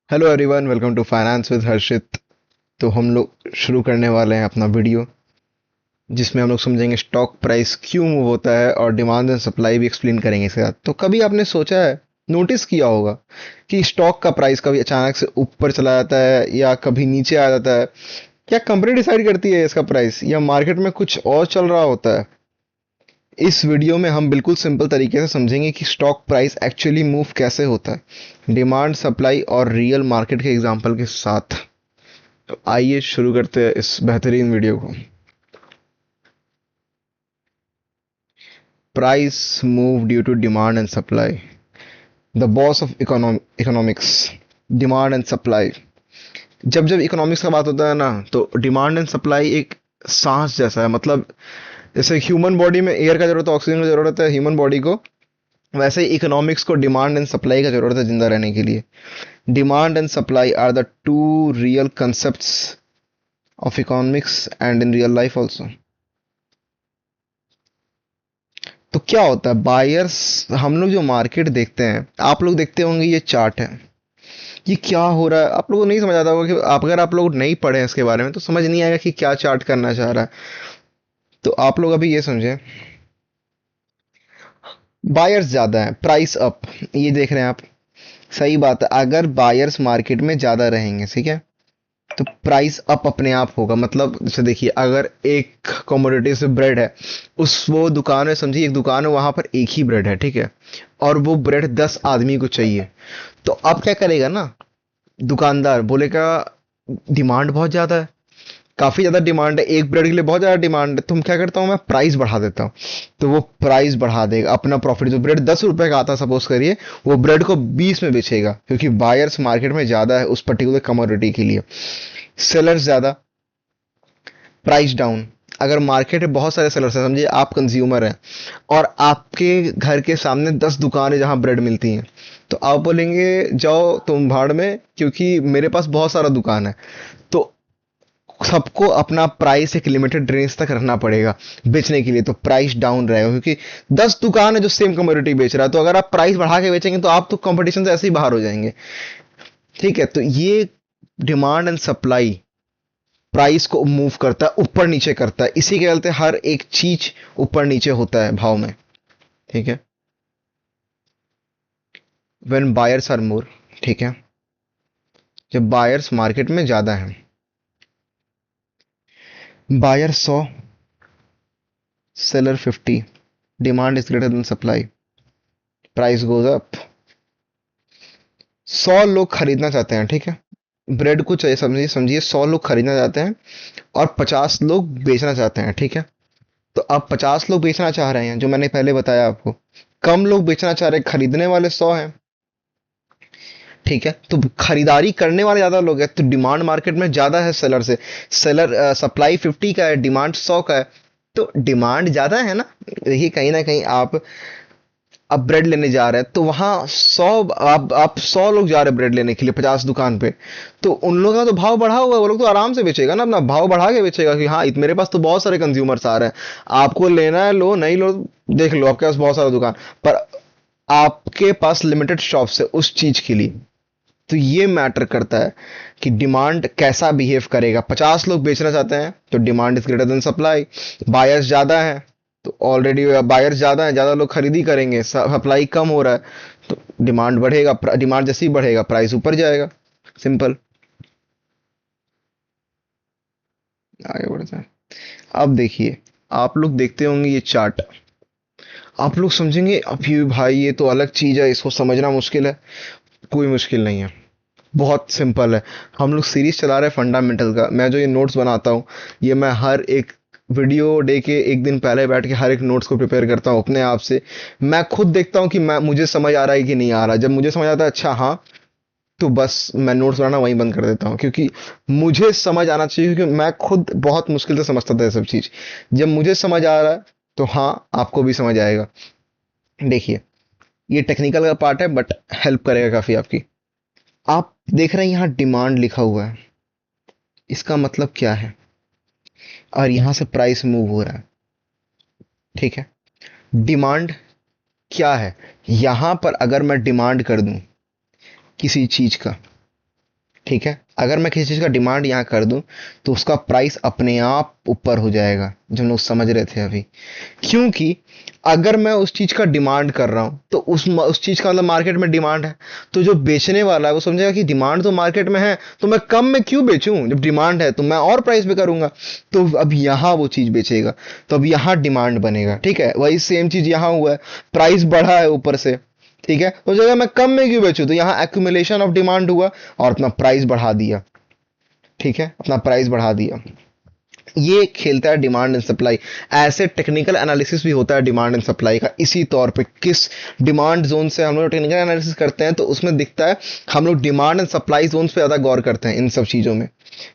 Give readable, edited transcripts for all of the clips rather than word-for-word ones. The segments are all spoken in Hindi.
Hello everyone, welcome to finance with Harshit. तो हम लोग शुरू करने वाले हैं अपना वीडियो, जिसमें हम लोग समझेंगे स्टॉक प्राइस क्यों मूव होता है और डिमांड एंड सप्लाई भी एक्सप्लेन करेंगे इसके साथ। तो कभी आपने सोचा है, नोटिस किया होगा कि स्टॉक का प्राइस कभी अचानक से ऊपर चला जाता है या कभी नीचे आ जाता है? क्या कंपनी डिसाइड करती है इसका प्राइस, या मार्केट में कुछ और चल रहा होता है? इस वीडियो में हम बिल्कुल सिंपल तरीके से समझेंगे कि स्टॉक प्राइस एक्चुअली मूव कैसे होता है, डिमांड सप्लाई और रियल मार्केट के एग्जांपल के साथ। तो आइए शुरू करते हैं इस बेहतरीन वीडियो को। Price move due to demand and supply. The boss of economics, demand and supply. जब जब इकोनॉमिक्स का बात होता है ना, तो डिमांड एंड सप्लाई एक सांस जैसा है। मतलब जैसे ह्यूमन बॉडी में एयर का जरूरत है, ऑक्सीजन की जरूरत है ह्यूमन बॉडी को, वैसे ही इकोनॉमिक्स को डिमांड एंड सप्लाई का जरूरत है जिंदा रहने के लिए। Demand and supply are the two real concepts of economics and in real life also. तो क्या होता है, बायर्स, हम लोग जो मार्केट देखते हैं, आप लोग देखते होंगे ये चार्ट है, ये क्या हो रहा है आप लोगों को नहीं समझ आता होगा। कि अगर आप लोग नहीं पढ़े हैं इसके बारे में तो समझ नहीं आएगा कि क्या चार्ट करना चाह रहा है। तो आप लोग अभी ये समझे, बायर्स ज्यादा है, प्राइस अप, ये देख रहे हैं आप। सही बात है, अगर बायर्स मार्केट में ज्यादा रहेंगे, ठीक है, तो प्राइस अप अपने आप होगा। मतलब जैसे देखिए, अगर एक कमोडिटी से ब्रेड है, उस वो दुकान में, समझिए एक दुकान है, वहां पर एक ही ब्रेड है, ठीक है, और वो ब्रेड 10 आदमी को चाहिए। तो अब क्या करेगा ना, दुकानदार बोलेगा डिमांड बहुत ज्यादा है, काफी ज्यादा डिमांड है, एक ब्रेड के लिए बहुत ज्यादा डिमांड है, तुम क्या करता हूँ, मैं प्राइस बढ़ा देता हूँ। तो वो प्राइस बढ़ा देगा, अपना प्रॉफिट, जो ब्रेड 10 रुपए का आता सपोज करिए, वो ब्रेड को 20 में बेचेगा, क्योंकि बायर्स मार्केट में ज्यादा है उस पर्टिकुलर कमोडिटी के लिए। सेलर्स ज्यादा, प्राइस डाउन। अगर मार्केट में बहुत सारे सेलर्स हैं, समझिए आप कंज्यूमर हैं और आपके घर के सामने 10 दुकानें जहां ब्रेड मिलती हैं, तो आप बोलेंगे जाओ तुम भाड़ में, क्योंकि मेरे पास बहुत सारा दुकान है। तो सबको अपना प्राइस एक लिमिटेड रेंज तक रखना पड़ेगा बेचने के लिए, तो प्राइस डाउन रहेगा, क्योंकि 10 दुकान है जो सेम कमोडिटी बेच रहा है। तो अगर आप प्राइस बढ़ा के बेचेंगे तो आप तो कंपटीशन से ऐसे ही बाहर हो जाएंगे। ठीक है, तो ये डिमांड एंड सप्लाई प्राइस को मूव करता है, ऊपर नीचे करता है। इसी के चलते हर एक चीज ऊपर नीचे होता है भाव में। ठीक है, व्हेन बायर्स आर मोर, ठीक है, जब बायर्स मार्केट में ज्यादा हैं, buyer 100, seller 50, demand is greater than supply, price goes up. 100 लोग खरीदना चाहते हैं, ठीक है, ब्रेड को चाहिए, समझिए समझिए 100 लोग खरीदना चाहते हैं और 50 लोग बेचना चाहते हैं, ठीक है। तो अब 50 लोग बेचना चाह रहे हैं, जो मैंने पहले बताया आपको, कम लोग बेचना चाह रहे हैं, खरीदने वाले 100 हैं, ठीक है। तो खरीदारी करने वाले ज्यादा लोग हैं, तो डिमांड मार्केट में ज्यादा है सेलर से। सेलर सप्लाई 50 का है, डिमांड 100 का है, तो डिमांड ज्यादा है ना। देखिए कहीं ना कहीं आप अब ब्रेड लेने जा रहे हैं, तो वहां 100, आप 100 लोग जा रहे हैं ब्रेड लेने के लिए 50 दुकान पे, तो उन लोगों का तो भाव बढ़ा हुआ है, वो लोग तो आराम से बेचेगा ना, अपना भाव बढ़ा के बेचेगा कि हाँ मेरे पास तो बहुत सारे कंज्यूमर्स आ रहे हैं, आपको लेना है लो, नहीं लो देख लो, आपके पास बहुत सारा दुकान। पर आपके पास लिमिटेड शॉप्स है उस चीज के लिए। तो ये मैटर करता है कि डिमांड कैसा बिहेव करेगा। 50 लोग बेचना चाहते हैं तो demand is greater than supply, buyers ज्यादा है, तो ऑलरेडी बायर्स ज्यादा है, ज्यादा लोग खरीदी करेंगे, सप्लाई कम हो रहा है, तो डिमांड बढ़ेगा, डिमांड जैसे ही बढ़ेगा प्राइस ऊपर जाएगा। सिंपल, आगे बढ़ते हैं। अब देखिए, आप लोग देखते होंगे ये चार्ट, आप लोग समझेंगे अब ये भाई ये तो अलग चीज है, इसको समझना मुश्किल है। कोई मुश्किल नहीं है, बहुत सिंपल है। हम लोग सीरीज चला रहे हैं फंडामेंटल का। मैं जो ये नोट्स बनाता हूँ, ये मैं हर एक वीडियो डे के एक दिन पहले बैठ के हर एक नोट्स को प्रिपेयर करता हूँ अपने आप से। मैं खुद देखता हूँ कि मैं मुझे समझ आ रहा है कि नहीं आ रहा। जब मुझे समझ आता है अच्छा हाँ, तो बस मैं नोट्स बनाना वहीं बंद कर देता हूँ, क्योंकि मुझे समझ आना चाहिए, क्योंकि मैं खुद बहुत मुश्किल से समझता था ये सब चीज़। जब मुझे समझ आ रहा है तो हाँ, आपको भी समझ आएगा। देखिए, ये टेक्निकल का पार्ट है, बट हेल्प करेगा काफ़ी आपकी। आप देख रहे हैं यहाँ डिमांड लिखा हुआ है, इसका मतलब क्या है, और यहां से प्राइस मूव हो रहा है, ठीक है। डिमांड क्या है, यहां पर अगर मैं डिमांड कर दूं किसी चीज का, ठीक है, अगर मैं किसी चीज़ का डिमांड यहाँ कर दूं तो उसका प्राइस अपने आप ऊपर हो जाएगा, जो हम लोग समझ रहे थे अभी। क्योंकि अगर मैं उस चीज़ का डिमांड कर रहा हूँ तो उस चीज़ का मतलब मार्केट में डिमांड है, तो जो बेचने वाला है वो समझेगा कि डिमांड तो मार्केट में है, तो मैं कम में क्यों बेचूं, जब डिमांड है तो मैं और प्राइस पे करूंगा। तो अब यहाँ वो चीज़ बेचेगा, तो अब यहाँ डिमांड बनेगा। ठीक है, वही सेम चीज़ यहाँ हुआ है, प्राइस बढ़ा है ऊपर से। ठीक है, तो जगह मैं कम में क्यों बेचूं, तो यहाँ एक्यूमुलेशन ऑफ डिमांड हुआ और अपना प्राइस बढ़ा दिया। ठीक है, अपना प्राइस बढ़ा दिया। ये खेलता है डिमांड एंड सप्लाई। ऐसे टेक्निकल एनालिसिस भी होता है डिमांड एंड सप्लाई का, इसी तौर पे किस डिमांड जोन से हम लोग टेक्निकल एनालिसिस करते हैं तो उसमें दिखता है हम लोग डिमांड एंड सप्लाई जोन पे ज़्यादा गौर करते हैं इन सब चीज़ों में।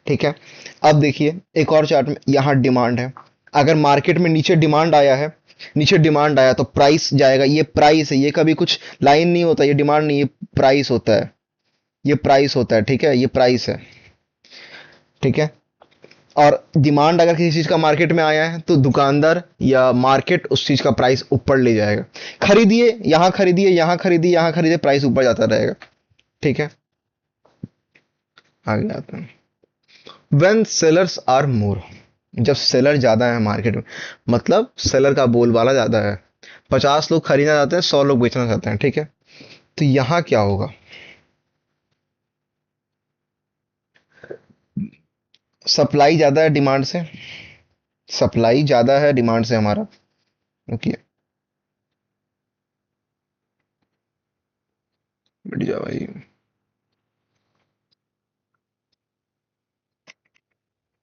ठीक है, अब देखिए एक और चार्ट में यहाँ डिमांड है, अगर मार्केट में नीचे डिमांड आया है, नीचे डिमांड आया तो प्राइस जाएगा। ये प्राइस है, ये कभी कुछ लाइन नहीं होता, ये डिमांड नहीं, ये प्राइस होता है, ये प्राइस होता है। ठीक है, ये प्राइस है। ठीक है, और डिमांड अगर किसी चीज का मार्केट में आया है तो दुकानदार या मार्केट उस चीज का प्राइस ऊपर ले जाएगा। खरीदिए, यहां खरीदिए, यहां खरीदिए, यहां खरीदिए, प्राइस ऊपर जाता रहेगा। ठीक है, आगे आते हैं। व्हेन सेलर्स आर मोर, जब सेलर ज्यादा है मार्केट में, मतलब सेलर का बोलबाला ज्यादा है, 50 लोग खरीदना चाहते हैं, 100 लोग बेचना चाहते हैं। ठीक है, तो यहां क्या होगा, सप्लाई ज्यादा है डिमांड से, सप्लाई ज्यादा है डिमांड से हमारा। ओके, बैठ जाओ भाई।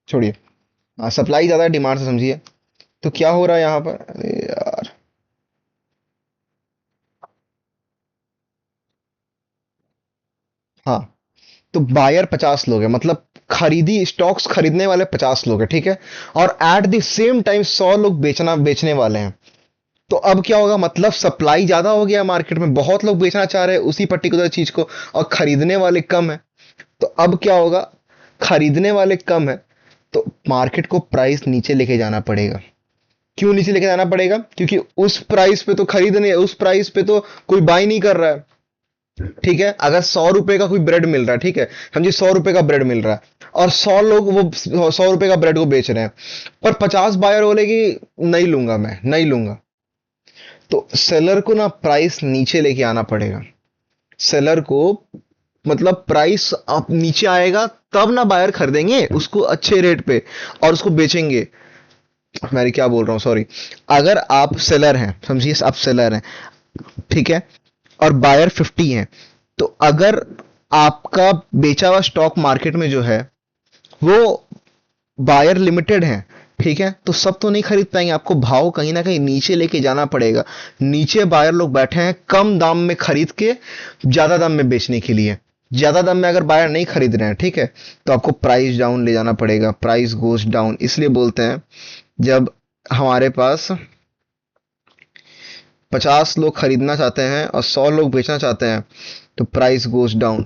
छोड़िए, हाँ सप्लाई ज्यादा है डिमांड से, समझिए। तो क्या हो रहा है यहाँ पर, अरे यार, हाँ, तो बायर 50 लोग हैं, मतलब खरीदी स्टॉक्स खरीदने वाले 50 लोग हैं। ठीक है, और एट द सेम टाइम 100 लोग बेचने वाले हैं। तो अब क्या होगा, मतलब सप्लाई ज्यादा हो गया मार्केट में, बहुत लोग बेचना चाह रहे हैं उसी पर्टिकुलर चीज को, और खरीदने वाले कम है। तो अब क्या होगा, खरीदने वाले कम है, तो मार्केट को प्राइस नीचे लेके जाना पड़ेगा। क्यों नीचे लेके जाना पड़ेगा, क्योंकि उस प्राइस पे तो खरीदने, उस प्राइस पे तो कोई बाई नहीं कर रहा है। ठीक है, अगर 100 रुपए का कोई ब्रेड मिल रहा है, ठीक है, समझिए 100 रुपए का ब्रेड मिल रहा है और 100 लोग वो 100 रुपए का ब्रेड को बेच रहे हैं, पर 50 बायर बोले कि नहीं लूंगा, मैं नहीं लूंगा। तो सेलर को ना प्राइस नीचे लेके आना पड़ेगा। सेलर को, मतलब प्राइस अब नीचे आएगा तब ना बायर खरीदेंगे उसको अच्छे रेट पे और उसको बेचेंगे। मैं क्या बोल रहा हूँ, सॉरी। अगर आप सेलर हैं, समझिए आप सेलर हैं, ठीक है, और बायर 50 हैं, तो अगर आपका बेचा हुआ स्टॉक मार्केट में जो है वो बायर लिमिटेड है, ठीक है, तो सब तो नहीं खरीद पाएंगे, आपको भाव कहीं ना कहीं नीचे लेके जाना पड़ेगा। नीचे बायर लोग बैठे हैं कम दाम में खरीद के ज्यादा दाम में बेचने के लिए। ज्यादा दाम में अगर बायर नहीं खरीद रहे हैं, ठीक है, तो आपको प्राइस डाउन ले जाना पड़ेगा, प्राइस गोज डाउन। इसलिए बोलते हैं जब हमारे पास 50 लोग खरीदना चाहते हैं और 100 लोग बेचना चाहते हैं तो प्राइस गोज डाउन।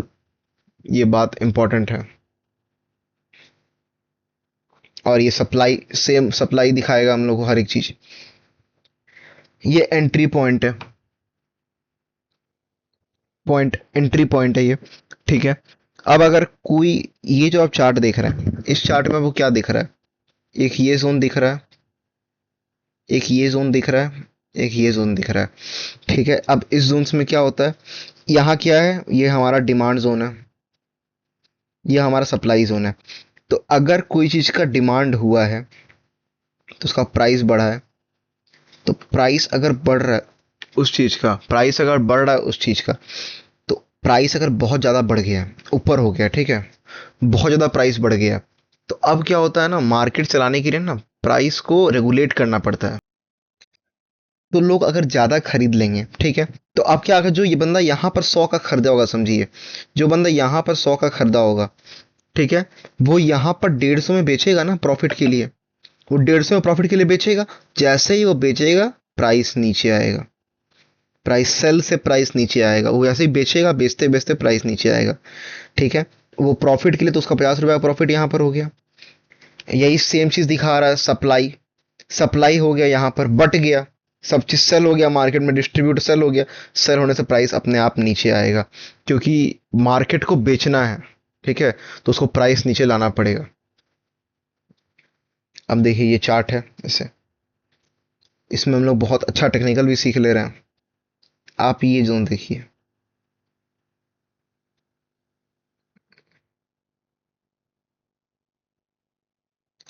ये बात इंपॉर्टेंट है। और ये सप्लाई, सेम सप्लाई दिखाएगा हम लोग को हर एक चीज। ये एंट्री पॉइंट है, पॉइंट एंट्री पॉइंट है ये। ठीक है, अब अगर कोई, ये जो आप चार्ट देख रहे हैं, इस चार्ट में वो क्या दिख रहा है, एक ये जोन दिख रहा है, एक ये जोन दिख रहा है, एक ये जोन दिख रहा है। ठीक है, अब इस जोन्स में क्या होता है, यहाँ क्या है, ये हमारा डिमांड जोन है, ये हमारा सप्लाई जोन है। तो अगर कोई चीज का डिमांड हुआ है तो उसका प्राइस बढ़ा है, तो प्राइस अगर बढ़ रहा है उस चीज का, प्राइस अगर बढ़ रहा है उस चीज का, तो प्राइस अगर बहुत ज्यादा बढ़ गया, ऊपर हो गया, ठीक है, बहुत ज्यादा प्राइस बढ़ गया, तो अब क्या होता है ना, मार्केट चलाने के लिए ना प्राइस को रेगुलेट करना पड़ता है। तो लोग अगर ज्यादा खरीद लेंगे, ठीक है, तो अब क्या, अगर जो ये बंदा यहाँ पर 100 का खरीदा होगा, समझिए जो बंदा यहाँ पर 100 का खरीदा होगा, ठीक है, वो यहाँ पर 150 में बेचेगा ना प्रॉफिट के लिए, वो 150 में प्रॉफिट के लिए बेचेगा। जैसे ही वो बेचेगा प्राइस नीचे आएगा, प्राइस सेल से प्राइस नीचे आएगा, वो ऐसे ही बेचेगा, बेचते बेचते प्राइस नीचे आएगा। ठीक है, वो प्रॉफिट के लिए तो उसका 50 रुपये का प्रॉफिट यहाँ पर हो गया। यही सेम चीज दिखा रहा है सप्लाई, सप्लाई हो गया यहाँ पर, बट गया, सब चीज सेल हो गया मार्केट में, डिस्ट्रीब्यूट सेल हो गया, सेल होने से प्राइस अपने आप नीचे आएगा, क्योंकि मार्केट को बेचना है। ठीक है, तो उसको प्राइस नीचे लाना पड़ेगा। अब देखिए ये चार्ट है, इसे इसमें हम लोग बहुत अच्छा टेक्निकल भी सीख ले रहे हैं। आप ये जोन देखिए,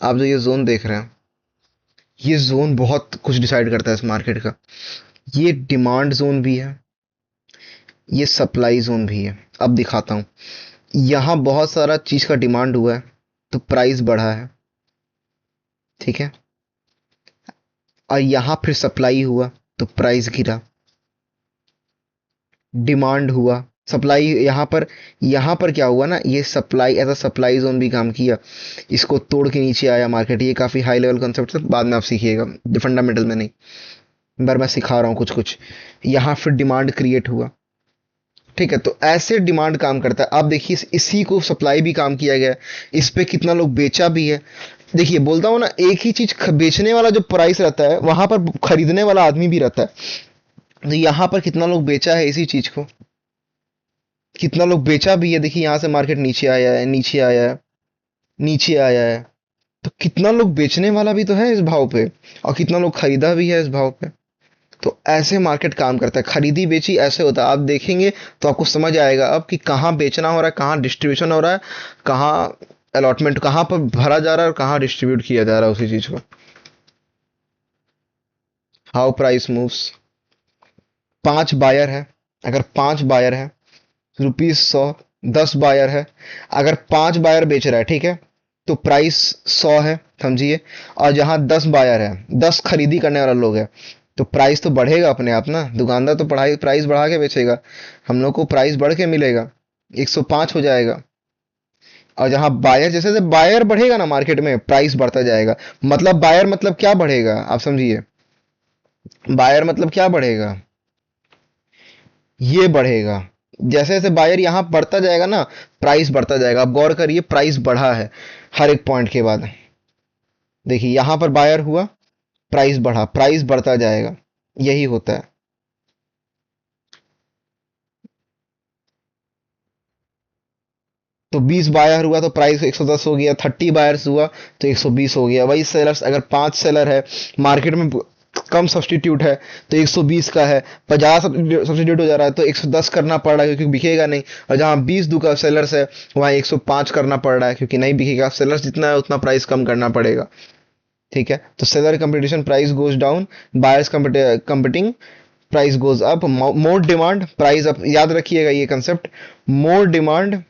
आप जो ये जोन देख रहे हैं, ये जोन बहुत कुछ डिसाइड करता है इस मार्केट का। ये डिमांड जोन भी है, ये सप्लाई जोन भी है। अब दिखाता हूँ, यहाँ बहुत सारा चीज का डिमांड हुआ है तो प्राइस बढ़ा है, ठीक है, और यहाँ फिर सप्लाई हुआ तो प्राइस गिरा। डिमांड हुआ, सप्लाई, यहाँ पर क्या हुआ ना, ये supply as a supply zone भी काम किया, इसको तोड़ के नीचे आया मार्केट। ये काफी हाई लेवल कंसेप्ट है, बाद में आप सीखिएगा, फंडामेंटल में नहीं, बार मैं सिखा रहा हूँ कुछ कुछ। यहाँ फिर डिमांड क्रिएट हुआ, ठीक है, तो ऐसे डिमांड काम करता है। आप देखिए इसी को सप्लाई भी काम किया गया है, इस पे कितना लोग बेचा भी है। देखिए बोलता हूँ ना, एक ही चीज बेचने वाला जो प्राइस रहता है, वहां पर खरीदने वाला आदमी भी रहता है। तो यहाँ पर कितना लोग बेचा है इसी चीज को, कितना लोग बेचा भी है। देखिए यहाँ से मार्केट नीचे आया है, नीचे आया है, नीचे आया है, तो कितना लोग बेचने वाला भी तो है इस भाव पे, और कितना लोग खरीदा भी है इस भाव पे। तो ऐसे मार्केट काम करता है, खरीदी बेची ऐसे होता है। आप देखेंगे तो आपको समझ आएगा अब कि कहाँ बेचना हो रहा है, कहाँ डिस्ट्रीब्यूशन हो रहा है, कहाँ अलॉटमेंट, कहाँ पर भरा जा रहा है और कहाँ डिस्ट्रीब्यूट किया जा रहा है उसी चीज को। हाउ प्राइस मूव्स, 5 बायर है, अगर 5 बायर है, ₹100, 10 बायर है, अगर 5 बायर बेच रहा है, ठीक है, तो प्राइस 100 है, समझिए। और जहां 10 बायर है, 10 खरीदी करने वाला लोग है, तो प्राइस तो बढ़ेगा अपने आप ना, दुकानदार तो पढ़ाई प्राइस बढ़ा के बेचेगा, हम लोग को प्राइस बढ़ के मिलेगा, 105 हो जाएगा। और जहां बायर, जैसे जैसे बायर बढ़ेगा ना मार्केट में, प्राइस बढ़ता जाएगा। मतलब बायर मतलब क्या बढ़ेगा, आप समझिए, बायर मतलब क्या बढ़ेगा, ये बढ़ेगा। जैसे जैसे बायर यहां बढ़ता जाएगा ना, प्राइस बढ़ता जाएगा। अब गौर करिए, प्राइस बढ़ा है हर एक पॉइंट के बाद। देखिए यहां पर बायर हुआ, प्राइस बढ़ा, प्राइस बढ़ता जाएगा, यही होता है। तो 20 बायर हुआ तो प्राइस 110 हो गया, 30 बायर्स हुआ तो 120 हो गया। वही सेलर्स, अगर 5 सेलर है मार्केट में, कम सब्सटीट्यूट है तो 120 का है, 50 सब्सटीट्यूट हो जा रहा है तो 110 करना पड़ रहा है क्योंकि बिकेगा नहीं। और जहां 20 दुका सेलर्स है, वहां 105 करना पड़ रहा है क्योंकि नहीं बिकेगा। सेलर्स जितना है उतना प्राइस कम करना पड़ेगा, ठीक है। तो seller competition, price goes down, buyers competing, price goes up. More demand, price up, याद रखिएगा ये concept. More demand,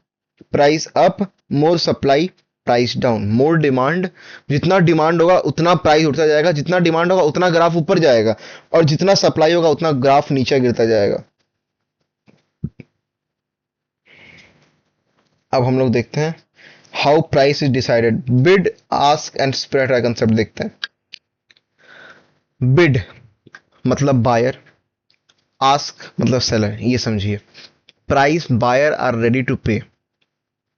price up, more supply, price down. More demand, जितना डिमांड होगा उतना प्राइस उठता जाएगा, जितना डिमांड होगा उतना ग्राफ ऊपर जाएगा, और जितना सप्लाई होगा उतना ग्राफ नीचे गिरता जाएगा। अब हम लोग देखते हैं how price is decided. Bid, ask and spread का कंसेप्ट देखते हैं। बिड मतलब बायर, आस्क मतलब सेलर, ये समझिए। Price, buyer are ready to pay.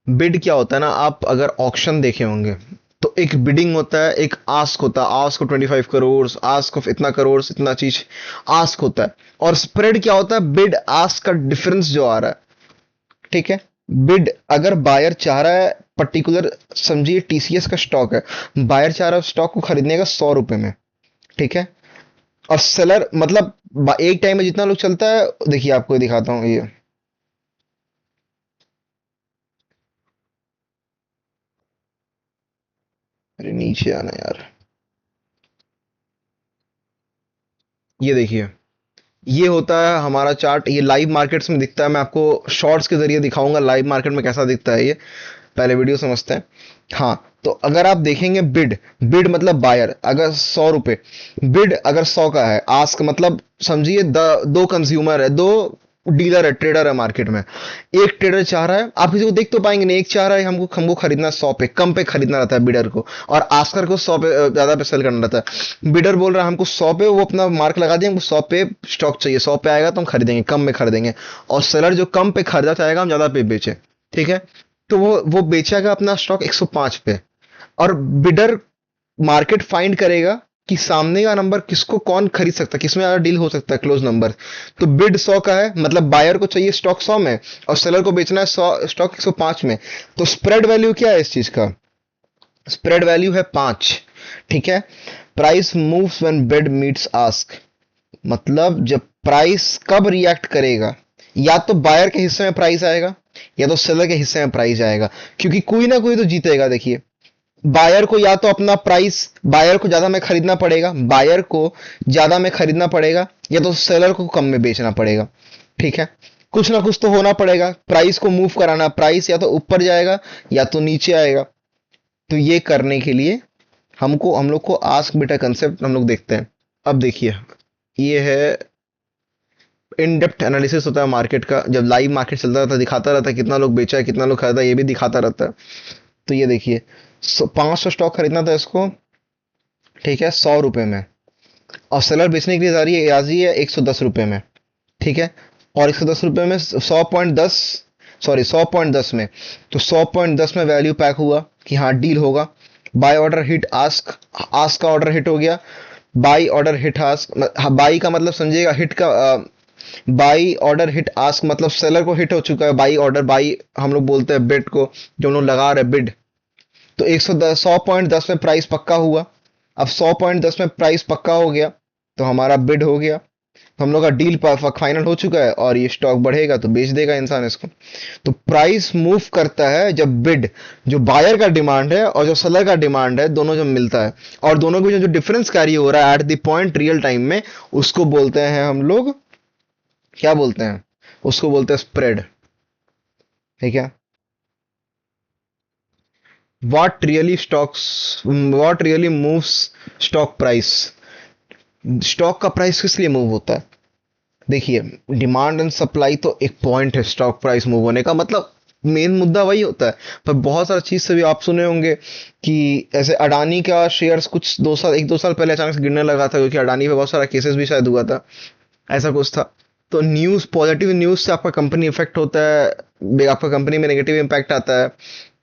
Bid क्या होता है ना, आप अगर ऑक्शन देखे होंगे तो एक बिडिंग होता है, एक आस्क होता है। Ask of 25 crore, ask of इतना करोड़, इतना चीज आस्क होता है। और स्प्रेड क्या होता है, बिड आस्क का डिफरेंस जो आ रहा है, ठीक है। बिड, अगर बायर चाह रहा है पर्टिकुलर, समझिए टीसीएस का स्टॉक है, बायर चाह रहा है स्टॉक को खरीदने का 100 रुपए में, ठीक है। और सेलर मतलब एक टाइम में जितना लोग चलता है, देखिए आपको दिखाता हूँ ये। अरे नीचे आना यार, ये देखिए, ये होता है हमारा चार्ट। ये लाइव मार्केट्स में दिखता है, मैं आपको शॉर्ट्स के जरिए दिखाऊंगा लाइव मार्केट में कैसा दिखता है ये। पहले वीडियो समझते हैं। हाँ, तो अगर आप देखेंगे बिड, बिड मतलब बायर, अगर 100 रुपए, बिड अगर 100 का है, आस्क मतलब समझिए दो कंज्यूमर है, दो डीलर है, ट्रेडर है मार्केट में। एक ट्रेडर चाह रहा है, आप किसी को देख तो पाएंगे नहीं, एक चाह रहा है हमको हमको खरीदना 100 पे, कम पे खरीदना रहता है बिडर को, और आस्कर को 100 पे ज्यादा पे सेल करना रहता है। बिडर बोल रहा है हमको 100 पे, वो अपना मार्क लगा दिया, हमको 100 पे स्टॉक चाहिए, 100 पे आएगा तो हम खरीदेंगे, कम में खरीदेंगे। और सेलर जो कम पे खरीदा चाहेगा हम ज्यादा पे बेचे, ठीक है। तो वो बेचेगा अपना स्टॉक 105 पे, और बिडर मार्केट फाइंड करेगा कि सामने का नंबर किसको कौन खरीद सकता है, किसमें ज्यादा डील हो सकता है, क्लोज नंबर। तो बिड 100 का है, मतलब बायर को चाहिए स्टॉक 100 में और सेलर को बेचना है 100 स्टॉक 105 में। तो स्प्रेड वैल्यू क्या है इस चीज का? स्प्रेड वैल्यू है 5। ठीक है। Price moves when bid meets ask, मतलब जब प्राइस कब रिएक्ट करेगा, या तो बायर के हिस्से में प्राइस आएगा या तो सेलर के हिस्से में प्राइस आएगा, क्योंकि कोई ना कोई तो जीतेगा। देखिए, बायर को या तो अपना प्राइस, बायर को ज्यादा में खरीदना पड़ेगा, बायर को ज्यादा में खरीदना पड़ेगा, या तो सेलर को कम में बेचना पड़ेगा। ठीक है। कुछ ना कुछ तो होना पड़ेगा, प्राइस को मूव कराना, प्राइस या तो ऊपर जाएगा या तो नीचे आएगा। तो ये करने के लिए हम लोग को आस्क बीटा कंसेप्ट हम लोग देखते हैं। अब देखिए, ये है इन डेप्थ एनालिसिस होता है मार्केट का। जब लाइव मार्केट चलता रहता है, दिखाता रहता है कितना लोग बेचा है, कितना लोग खरीदा, ये भी दिखाता रहता है। तो ये देखिए, 500 स्टॉक खरीदना था इसको, ठीक है, 100 रुपए में, और सेलर बेचने के लिए राजी है 110 रुपए में। ठीक है। और 110 रुपए में 100.10, सॉरी 100.10 में, तो 100.10 में वैल्यू पैक हुआ कि हाँ डील होगा। Buy order hit ask, ask का ऑर्डर हिट हो गया। Buy order hit ask, buy का मतलब समझिएगा, हिट का बाई ऑर्डर हिट आस्क मतलब सेलर को हिट हो चुका है बाई ऑर्डर। बाई हम लोग बोलते हैं बिड को, जो हम लोग लगा रहे बिड। तो 100.10 में प्राइस पक्का हुआ। अब 100.10 में प्राइस पक्का हो गया तो हमारा बिड हो गया, तो हम लोग का डील फाइनल हो चुका है, और ये स्टॉक बढ़ेगा तो बेच देगा इंसान इसको। तो प्राइस मूव करता है जब बिड, जो बायर का डिमांड है और जो सेलर का डिमांड है, दोनों जब मिलता है, और दोनों के बीच जो डिफरेंस कैरी हो रहा है at the point real time में, उसको बोलते हैं हम लोग, क्या बोलते हैं, उसको बोलते हैं स्प्रेड। ठीक है। What really moves stock price? Stock का प्राइस किस लिए मूव होता है? देखिए, डिमांड एंड सप्लाई तो एक पॉइंट है स्टॉक प्राइस मूव होने का, मतलब मेन मुद्दा वही होता है। पर बहुत सारा चीज से भी आप सुने होंगे कि ऐसे अडानी का शेयर्स कुछ 2 साल, 1-2 साल पहले अचानक से गिरने लगा था, क्योंकि अडानी पे बहुत सारा केसेस भी शायद हुआ था, ऐसा कुछ था। तो न्यूज़, पॉजिटिव न्यूज़ से आपका कंपनी इफेक्ट होता है, आपका कंपनी में नेगेटिव इम्पैक्ट आता है।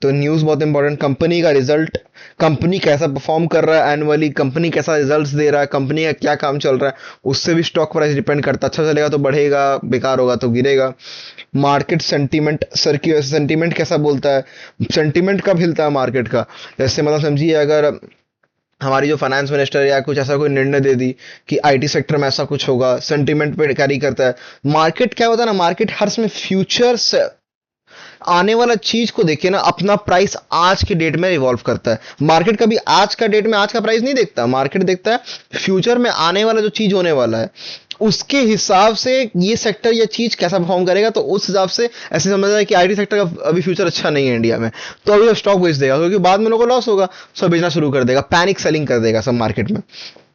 तो न्यूज़ बहुत इंपॉर्टेंट, कंपनी का रिजल्ट, कंपनी कैसा परफॉर्म कर रहा है एनुअली, कंपनी कैसा रिजल्ट्स दे रहा है, कंपनी का क्या काम चल रहा है, उससे भी स्टॉक प्राइस डिपेंड करता है। अच्छा चलेगा तो बढ़ेगा, बेकार होगा तो गिरेगा। मार्केट सेंटीमेंट, सेंटीमेंट कैसा बोलता है, सेंटीमेंट कब हिलता है मार्केट का, जैसे मतलब समझिए, अगर हमारी जो फाइनेंस मिनिस्टर या कुछ ऐसा कोई निर्णय दे दी कि आईटी सेक्टर में ऐसा कुछ होगा, सेंटीमेंट पे कैरी करता है। मार्केट क्या होता है ना, मार्केट हर समय फ्यूचर से आने वाला चीज को देखिए ना, अपना प्राइस आज के डेट में इवॉल्व करता है। मार्केट कभी आज का डेट में आज का प्राइस नहीं देखता, मार्केट देखता है फ्यूचर में आने वाला जो चीज होने वाला है, उसके हिसाब से ये सेक्टर या चीज कैसा परफॉर्म करेगा। तो उस हिसाब से ऐसे समझ रहा है कि आईटी सेक्टर का अभी फ्यूचर अच्छा नहीं है इंडिया में, तो अभी स्टॉक बेच देगा, क्योंकि बाद में लोगों को लॉस होगा, सब बेचना शुरू कर देगा, पैनिक सेलिंग कर देगा सब मार्केट में।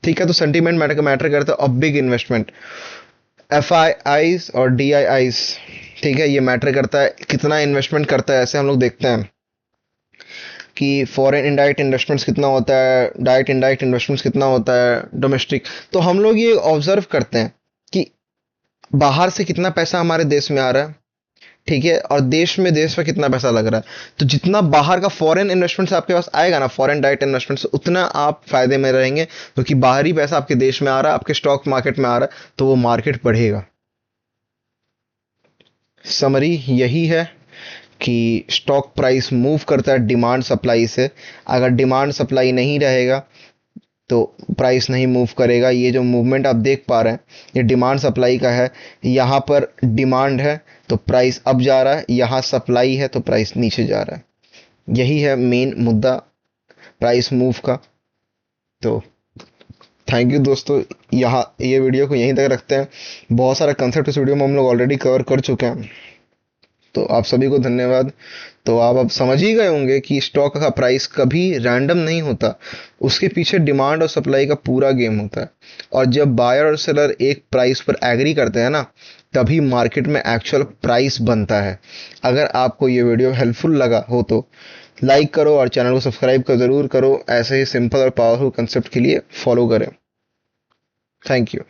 ठीक है। तो सेंटीमेंट मैटर करता है। और big investment, F I eyes और डी आई आईज, ठीक है, ये मैटर करता है कितना इन्वेस्टमेंट करता है। ऐसे हम लोग देखते हैं कि फॉरेन इनडायरेक्ट इन्वेस्टमेंट्स कितना होता है, डायरेक्ट इनडायरेक्ट इन्वेस्टमेंट्स कितना होता है, डोमेस्टिक। तो हम लोग ये ऑब्जर्व करते हैं कि बाहर से कितना पैसा हमारे देश में आ रहा है, ठीक है, और देश में कितना पैसा लग रहा है। तो जितना बाहर का फॉरेन इन्वेस्टमेंट आपके पास आएगा ना, फॉरेन डायरेक्ट इन्वेस्टमेंट, उतना आप फायदे में रहेंगे, क्योंकि बाहरी पैसा आपके देश में आ रहा है, आपके स्टॉक मार्केट में आ रहा है, तो वो मार्केट बढ़ेगा। समरी यही है कि स्टॉक प्राइस मूव करता है डिमांड सप्लाई से। अगर डिमांड सप्लाई नहीं रहेगा तो प्राइस नहीं मूव करेगा। ये जो मूवमेंट आप देख पा रहे हैं, ये डिमांड सप्लाई का है। यहाँ पर डिमांड है तो प्राइस अप जा रहा है, यहाँ सप्लाई है तो प्राइस नीचे जा रहा है। यही है मेन मुद्दा प्राइस मूव का। तो थैंक यू दोस्तों, यहाँ ये वीडियो को यहीं तक रखते हैं। बहुत सारा कंसेप्ट इस वीडियो में हम लोग ऑलरेडी कवर कर चुके हैं, तो आप सभी को धन्यवाद। तो आप अब समझ ही गए होंगे कि स्टॉक का प्राइस कभी रैंडम नहीं होता, उसके पीछे डिमांड और सप्लाई का पूरा गेम होता है। और जब बायर और सेलर एक प्राइस पर एग्री करते हैं ना, तभी मार्केट में एक्चुअल प्राइस बनता है। अगर आपको ये वीडियो हेल्पफुल लगा हो तो लाइक करो और चैनल को सब्सक्राइब कर ज़रूर करो। ऐसे ही सिंपल और पावरफुल कंसेप्ट के लिए फॉलो करें। Thank you.